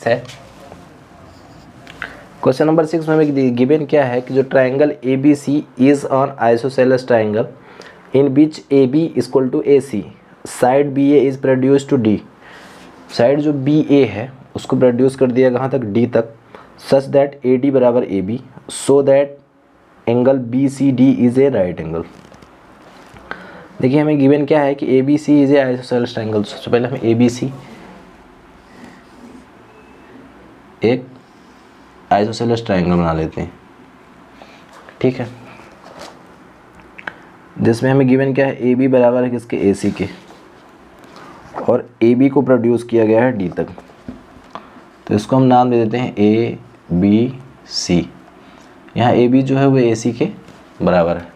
है, question number 6 में हमें गिवन क्या है कि जो triangle A B C is an isosceles triangle in which A B equal to A C, side B A is produce to D. Side जो B A है उसको प्रोड्यूस कर दिया कहाँ तक, डी तक, सच दैट ए डी बराबर A B, so that angle B C D is a right angle. देखिए हमें गिवन क्या है कि A B C is a isosceles triangle. सबसे पहले हम ए बी सी एक आइसोसेलेस ट्राइंगल बना लेते हैं, ठीक है, जिसमें हमें गिवन क्या है, ए बी बराबर है किसके, ए सी के, और ए बी को प्रोड्यूस किया गया है डी तक। तो इसको हम नाम दे देते हैं ए बी सी। यहाँ ए बी जो है वो ए सी के बराबर है।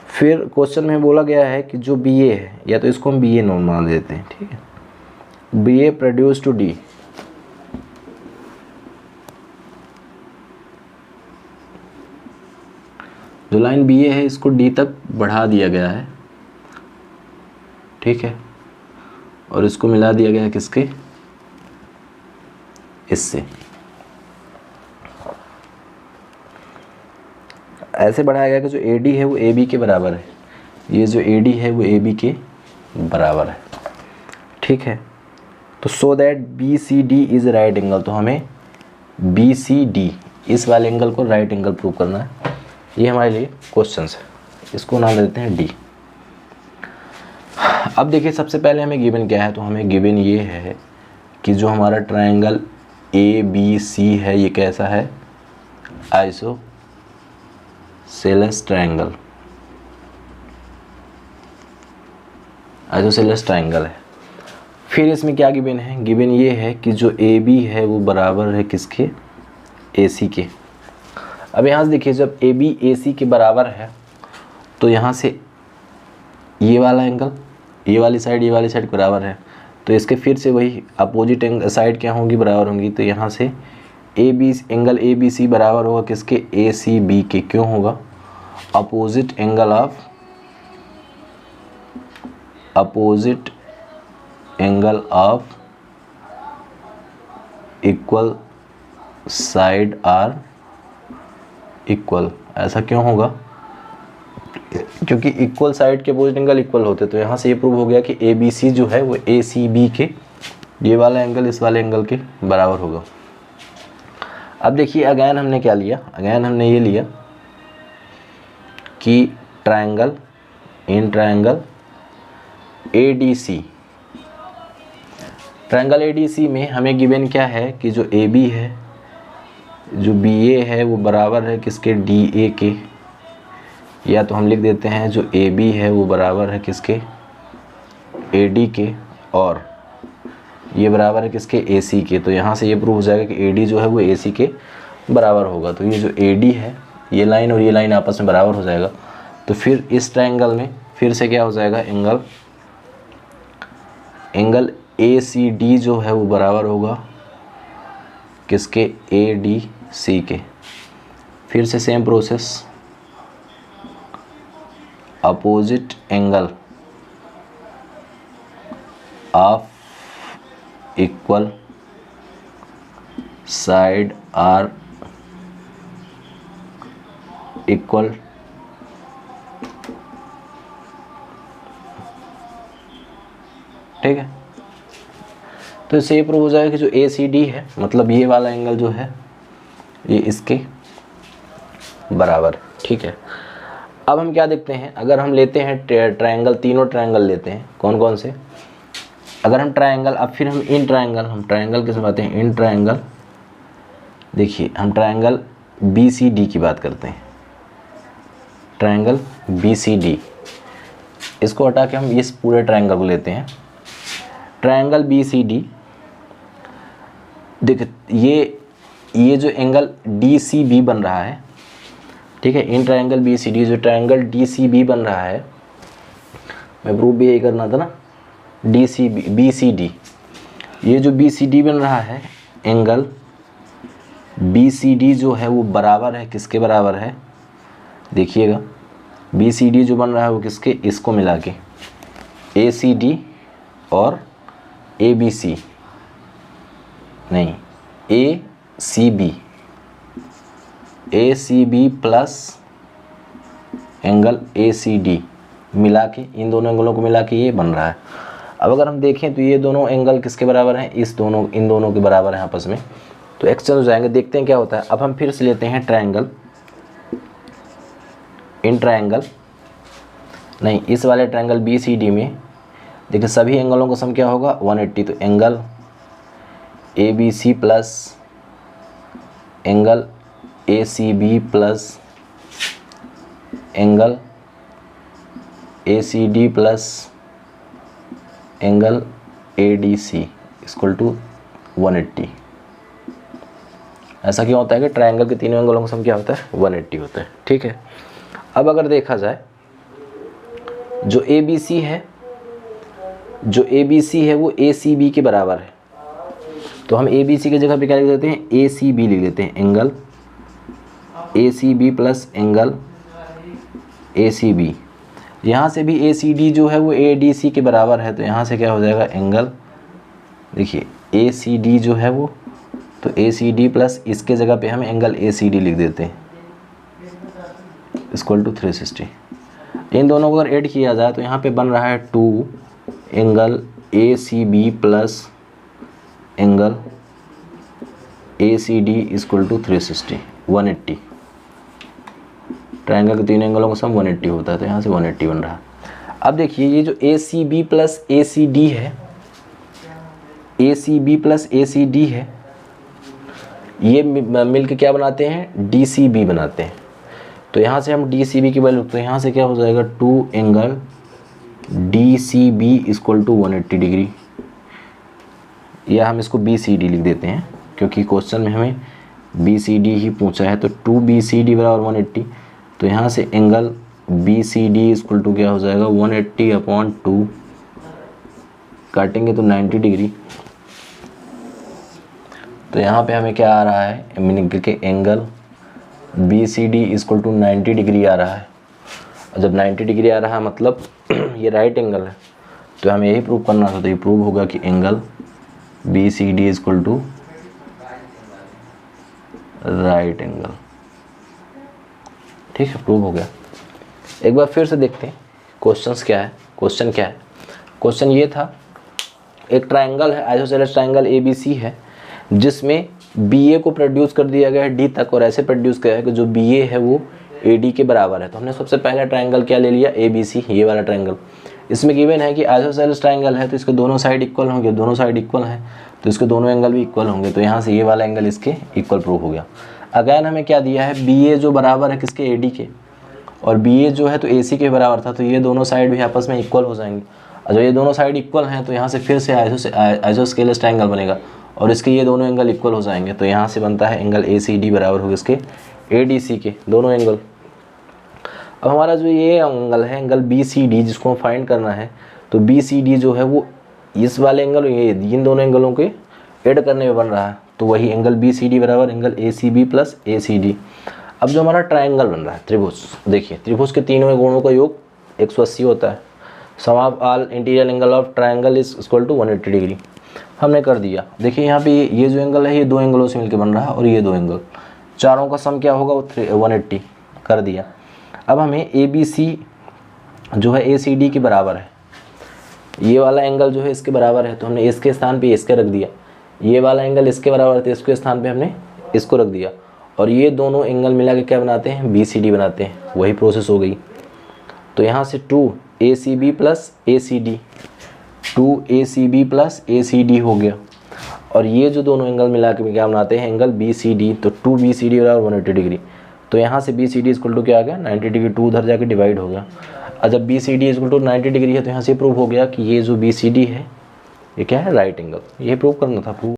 फिर क्वेश्चन में बोला गया है कि जो बी ए है, या तो इसको हम बी ए नोन मान देते हैं, ठीक है, B A produce to D, जो लाइन बी ए है इसको डी तक बढ़ा दिया गया है, ठीक है, और इसको मिला दिया गया है किसके, इससे। ऐसे बढ़ाया गया कि जो ए डी है वो ए बी के बराबर है, ये जो ए डी है वो ए बी के बराबर है, ठीक है। तो so that B C D is right angle, तो हमें बी सी डी इस वाले एंगल को राइट एंगल प्रूव करना है। ये हमारे लिए क्वेश्चन है, इसको नाम देते हैं डी। अब देखिए सबसे पहले हमें गिवन क्या है, तो हमें गिवन ये है कि जो हमारा ट्रायंगल ए बी सी है ये कैसा है, आइसोसेलेस ट्रायंगल, आइसोसेलेस ट्रायंगल है। फिर इसमें क्या गिवन है, गिवन ये है कि जो ए बी है वो बराबर है किसके, ए सी के। अब यहाँ से देखिए जब ए बी ए सी के बराबर है तो यहाँ से ये वाला एंगल, ये वाली साइड बराबर है, तो इसके फिर से वही अपोजिट साइड क्या होंगी, बराबर होंगी। तो यहाँ से एंगल ए बी सी बराबर होगा किसके, ए सी बी के। क्यों होगा, opposite angle of equal side are equal. ऐसा क्यों होगा, क्योंकि इक्वल साइड के अपोजिट एंगल इक्वल होते। तो यहाँ से ये प्रूव हो गया कि ए बी सी जो है वो ए सी बी के, ये वाला एंगल इस वाले एंगल के बराबर होगा। अब देखिए अगेन हमने क्या लिया, अगेन हमने ये लिया कि triangle A D C, triangle A D C में हमें गिवन क्या है कि जो ए बी है, जो बी ए है वो बराबर है किसके, डी ए के, या तो हम लिख देते हैं जो ए बी है वो बराबर है किसके, ए डी के, और ये बराबर है किसके, ए सी के। तो यहाँ से ये प्रूव हो जाएगा कि ए डी जो है वो ए सी के बराबर होगा। तो ये जो ए डी है, ये लाइन और ये लाइन आपस में बराबर हो जाएगा। तो फिर इस ट्रायंगल में फिर से क्या हो जाएगा, एंगल ए सी डी जो है वो बराबर होगा किसके, ए डी सी के। फिर से same process, opposite angle of equal side are equal, ठीक है। तो इससे ये प्रूव हो जाएगा कि जो ए सी डी है, मतलब ये वाला एंगल जो है ये इसके बराबर, ठीक है। अब हम क्या देखते हैं, अगर हम लेते हैं ट्रायंगल, तीनों ट्रायंगल लेते हैं, कौन कौन से, अगर हम ट्रायंगल, अब फिर हम इन ट्रायंगल, हम ट्रायंगल किस बात हैं, इन ट्रायंगल, देखिए हम ट्रायंगल बी सी डी की बात करते हैं, ट्रायंगल बी सी डी, इसको हटा के हम इस पूरे ट्रायंगल को लेते हैं। ट्रायंगल बी सी डी, देखिए ये जो एंगल डी सी बी बन रहा है, ठीक है, in triangle B C D, जो ट्रायंगल डी सी बी बन रहा है, मैं प्रूव भी यही करना था ना, D C B C D, ये जो बी सी डी बन रहा है, एंगल बी सी डी जो है वो बराबर है किसके बराबर है, देखिएगा बी सी डी जो बन रहा है वो किसके, इसको मिला के ए सी डी और ए बी सी, नहीं A C B plus angle A C D मिला के, इन दोनों एंगलों को मिला के ये बन रहा है। अब अगर हम देखें तो ये दोनों एंगल किसके बराबर हैं, इन दोनों के बराबर हैं आपस में, तो एक्सचेंज हो जाएंगे। देखते हैं क्या होता है। अब हम फिर से लेते हैं ट्रायंगल, इन ट्रायंगल नहीं, इस वाले ट्रायंगल बी सी डी में देखिए सभी एंगलों का सम क्या होगा 180, तो angle A B C plus angle A C B plus angle A C D plus angle A D C equal to 180। ऐसा क्यों होता है कि ट्रायंगल के तीनों एंगलों का सम क्या होता है 180 होता है। ठीक है, अब अगर देखा जाए जो ए बी सी है वो ए सी बी के बराबर है, तो हम ए बी सी की जगह पे क्या लिख देते हैं ए सी बी लिख देते हैं, angle A C B plus angle A C B. यहाँ से भी ए सी डी जो है वो ए डी सी के बराबर है, तो यहाँ से क्या हो जाएगा एंगल, देखिए ए सी डी जो है वो, तो ए सी डी प्लस इसके जगह पे हम एंगल ए सी डी लिख देते हैं इक्वल टू 360। इन दोनों को अगर ऐड किया जाए तो यहाँ पे बन रहा है 2 angle A C B plus angle A C D equal to 360 180। ट्रायंगल के तीन एंगलों का सम 180 होता है, तो यहाँ से 180 बन रहा है। अब देखिए ये जो ए C B plus A C D है, ए C B plus A C D है, ये मिलके क्या बनाते हैं डी सी बी बनाते हैं। तो यहाँ से हम डी सी बी की वैल्यू, तो यहाँ से क्या हो जाएगा 2 angle D C B equal to 180 degree, या हम इसको बी सी डी लिख देते हैं क्योंकि क्वेश्चन में हमें बी सी डी ही पूछा है। तो 2 बी सी डी बराबर 180, तो यहाँ से angle B C D equal to क्या हो जाएगा 180/2, काटेंगे तो 90 डिग्री। तो यहाँ पे हमें क्या आ रहा है मीनिंग के angle B C D equal to 90 degree आ रहा है। और जब 90 डिग्री आ रहा है मतलब ये राइट एंगल है, तो हमें यही प्रूव करना था। तो ये प्रूव होगा कि angle B C D equal to right angle. ठीक है, प्रूव हो गया। एक बार फिर से देखते हैं क्वेश्चन क्या है। क्वेश्चन ये था, एक ट्रायंगल है, isosceles triangle A B C है, जिसमें बी ए को प्रोड्यूस कर दिया गया है डी तक, और ऐसे प्रोड्यूस किया है कि जो बी ए है वो ए डी के बराबर है। तो हमने सबसे पहला ट्रायंगल क्या ले लिया ए बी सी, ये वाला ट्रायंगल। इसमें गिवन है कि आइसोसेलेस ट्रायंगल है तो इसके दोनों साइड इक्वल होंगे, दोनों साइड इक्वल हैं तो इसके दोनों एंगल भी इक्वल होंगे। तो यहाँ से ये वाला एंगल इसके इक्वल प्रूव हो गया। अगैन हमें क्या दिया है बी ए जो बराबर है किसके ए डी के, और बी ए जो है तो ए सी के बराबर था, तो ये दोनों साइड भी आपस में इक्वल हो जाएंगे। और जब ये दोनों साइड इक्वल हैं तो यहाँ से फिर से आइसोस्केलेस ट्रायंगल बनेगा और इसके ये दोनों एंगल इक्वल हो जाएंगे। तो यहाँ से बनता है एंगल ए सी डी बराबर होगा इसके ए डी सी के दोनों एंगल। अब हमारा जो ये एंगल है एंगल बी सी डी, जिसको हम फाइंड करना है, तो बी सी डी जो है वो इस वाले एंगल ये इन दोनों एंगलों के ऐड करने में बन रहा है। तो वही एंगल बी सी डी बराबर angle A C B plus A C D. अब जो हमारा ट्रायंगल बन रहा है त्रिभुज, देखिए त्रिभुज के तीनों कोणों का योग 180 होता है। Sum of all interior angle of triangle is equal to 180 degree. हमने कर दिया। देखिए यहाँ पे ये जो एंगल है ये दो एंगलों से मिलकर बन रहा है, और ये दो एंगल, चारों का सम क्या होगा वो 180 कर दिया। अब हमें ए बी सी जो है ए सी डी के बराबर है, ये वाला एंगल जो है इसके बराबर है, तो हमने इसके स्थान पे इसके रख दिया। ये वाला एंगल इसके बराबर है तो इसके स्थान पे हमने इसको रख दिया, और ये दोनों एंगल मिला के क्या बनाते हैं बी सी डी बनाते हैं। वही प्रोसेस हो गई। तो यहाँ से 2 ए C B plus A C D, 2 A C B plus A C D हो गया, और ये जो दोनों एंगल मिला के क्या बनाते हैं एंगल बी सी डी। तो 2 बी सी डी बराबर 180 डिग्री। तो यहाँ से B C D equal to क्या आ गया 90 डिग्री, 2 उधर जाके डिवाइड हो गया। और जब B C D equal to 90 degree है तो यहाँ से प्रूव हो गया कि ये जो बी सी डी है ये क्या है राइट एंगल। ये प्रूव करना था। प्रूव